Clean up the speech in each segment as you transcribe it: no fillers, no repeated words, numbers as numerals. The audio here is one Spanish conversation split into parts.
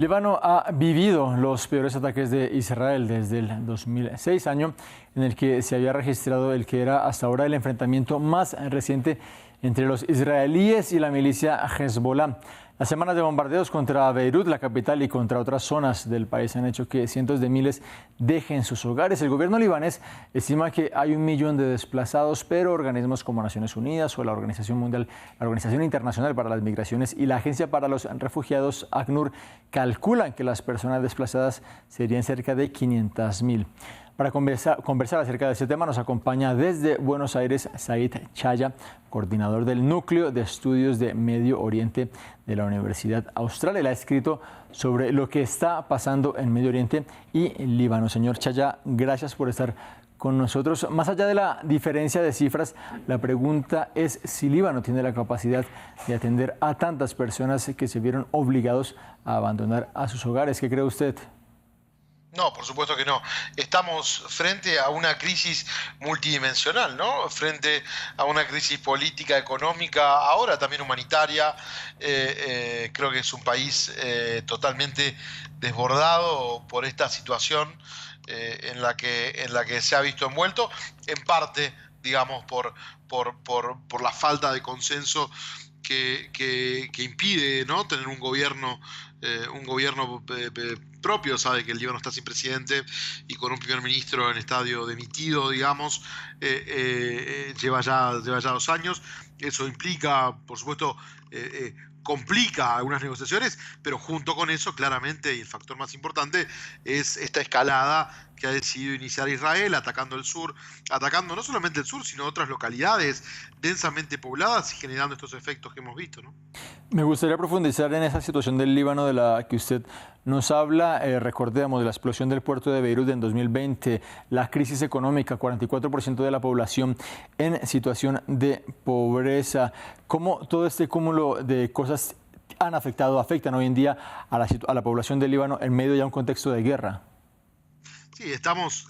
Líbano ha vivido los peores ataques de Israel desde el 2006, año en el que se había registrado el que era hasta ahora el enfrentamiento más reciente entre los israelíes y la milicia Hezbollah. Las semanas de bombardeos contra Beirut, la capital, y contra otras zonas del país han hecho que cientos de miles dejen sus hogares. El gobierno libanés estima que hay 1 millón de desplazados, pero organismos como Naciones Unidas o la Organización Mundial, la Organización Internacional para las Migraciones y la Agencia para los Refugiados, ACNUR, calculan que las personas desplazadas serían cerca de 500.000. Para conversar acerca de este tema nos acompaña desde Buenos Aires Said Chaya, coordinador del Núcleo de Estudios de Medio Oriente de la Universidad Austral. Él ha escrito sobre lo que está pasando en Medio Oriente y Líbano. Señor Chaya, gracias por estar con nosotros. Más allá de la diferencia de cifras, la pregunta es si Líbano tiene la capacidad de atender a tantas personas que se vieron obligados a abandonar a sus hogares. ¿Qué cree usted? No, por supuesto que no. Estamos frente a una crisis multidimensional, ¿no? Frente a una crisis política, económica, ahora también humanitaria. Creo que es un país totalmente desbordado por esta situación en la que se ha visto envuelto, en parte, digamos, por la falta de consenso que impide, ¿no?, tener un gobierno propio. Sabe que el Líbano está sin presidente y con un primer ministro en estadio dimitido, digamos. Lleva ya 2 años. Eso implica, por supuesto, complica algunas negociaciones, pero junto con eso, claramente, y el factor más importante, es esta escalada que ha decidido iniciar Israel, atacando el sur, atacando no solamente el sur, sino otras localidades densamente pobladas y generando estos efectos que hemos visto, ¿no? Me gustaría profundizar en esa situación del Líbano de la que usted nos habla. Recordemos la explosión del puerto de Beirut en 2020, la crisis económica, 44% de la población en situación de pobreza. ¿Cómo todo este cúmulo de cosas afectan hoy en día a la población del Líbano en medio de un contexto de guerra? Sí, estamos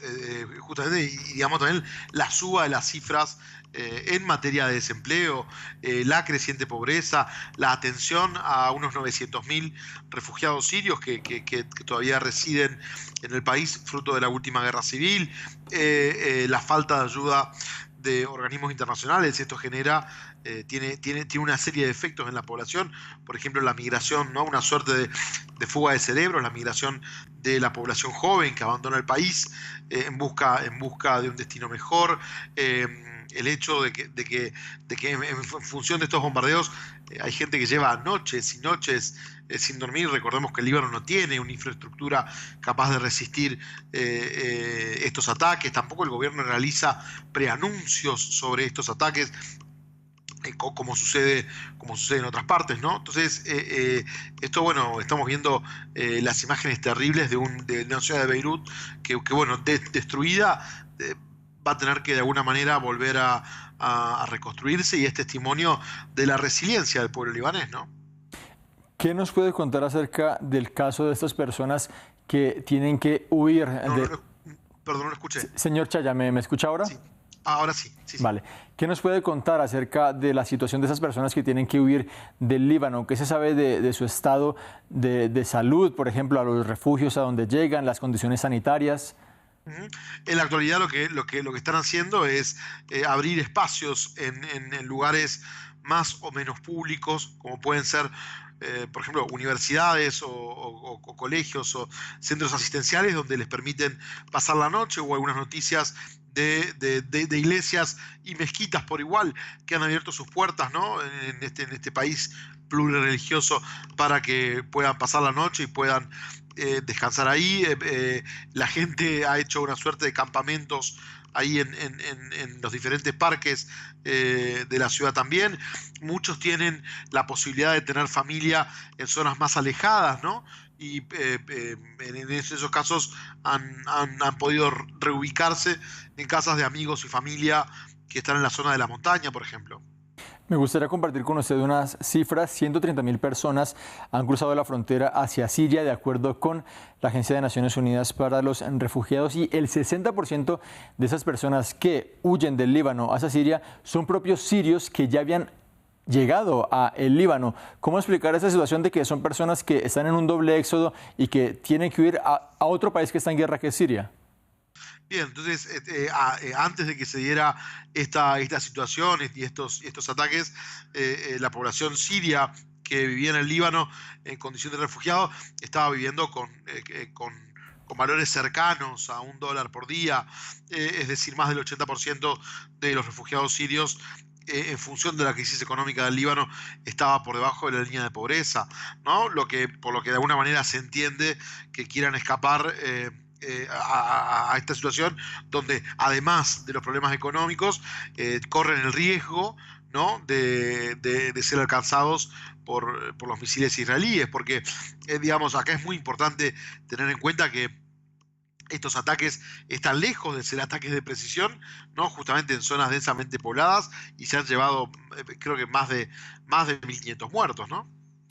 justamente, y digamos también la suba de las cifras en materia de desempleo, la creciente pobreza, la atención a unos 900.000 refugiados sirios que todavía residen en el país fruto de la última guerra civil, la falta de ayuda de organismos internacionales. Esto tiene una serie de efectos en la población. Por ejemplo, la migración, ¿no?, una suerte de fuga de cerebros, la migración de la población joven que abandona el país en busca de un destino mejor. El hecho de que en función de estos bombardeos hay gente que lleva noches y noches sin dormir. Recordemos que el Líbano no tiene una infraestructura capaz de resistir estos ataques. Tampoco el gobierno realiza preanuncios sobre estos ataques, como sucede en otras partes, ¿no? Entonces, esto, bueno, estamos viendo las imágenes terribles de una ciudad de Beirut que bueno, destruida, va a tener que de alguna manera volver a reconstruirse, y es testimonio de la resiliencia del pueblo libanés, ¿no? ¿Qué nos puede contar acerca del caso de estas personas que tienen que huir? Perdón, no lo escuché. Señor Chaya, ¿me escucha ahora? Sí. Ahora sí. Vale. ¿Qué nos puede contar acerca de la situación de esas personas que tienen que huir del Líbano? ¿Qué se sabe de su estado de salud, por ejemplo, a los refugios a donde llegan, las condiciones sanitarias? En la actualidad lo que están haciendo es abrir espacios en lugares más o menos públicos, como pueden ser, por ejemplo, universidades o colegios o centros asistenciales, donde les permiten pasar la noche, o algunas noticias de iglesias y mezquitas por igual que han abierto sus puertas, ¿no?, en este país plurireligioso, para que puedan pasar la noche y puedan descansar ahí. La gente ha hecho una suerte de campamentos ahí en los diferentes parques de la ciudad también. Muchos tienen la posibilidad de tener familia en zonas más alejadas, ¿no? Y en esos casos han podido reubicarse en casas de amigos y familia que están en la zona de la montaña, por ejemplo. Me gustaría compartir con usted unas cifras. 130.000 personas han cruzado la frontera hacia Siria, de acuerdo con la Agencia de Naciones Unidas para los Refugiados, y el 60% de esas personas que huyen del Líbano hacia Siria son propios sirios que ya habían llegado a el Líbano. ¿Cómo explicar esa situación de que son personas que están en un doble éxodo y que tienen que huir a otro país que está en guerra, que es Siria? Bien, entonces, antes de que se diera esta situación y estos ataques, la población siria que vivía en el Líbano en condición de refugiado estaba viviendo con valores cercanos a $1 por día, es decir, más del 80% de los refugiados sirios, en función de la crisis económica del Líbano, estaba por debajo de la línea de pobreza, ¿no? Por lo que de alguna manera se entiende que quieran escapar. A esta situación donde además de los problemas económicos corren el riesgo, ¿no? de ser alcanzados por los misiles israelíes, porque digamos, acá es muy importante tener en cuenta que estos ataques están lejos de ser ataques de precisión, ¿no? Justamente en zonas densamente pobladas, y se han llevado creo que más de 1.500 muertos, ¿no?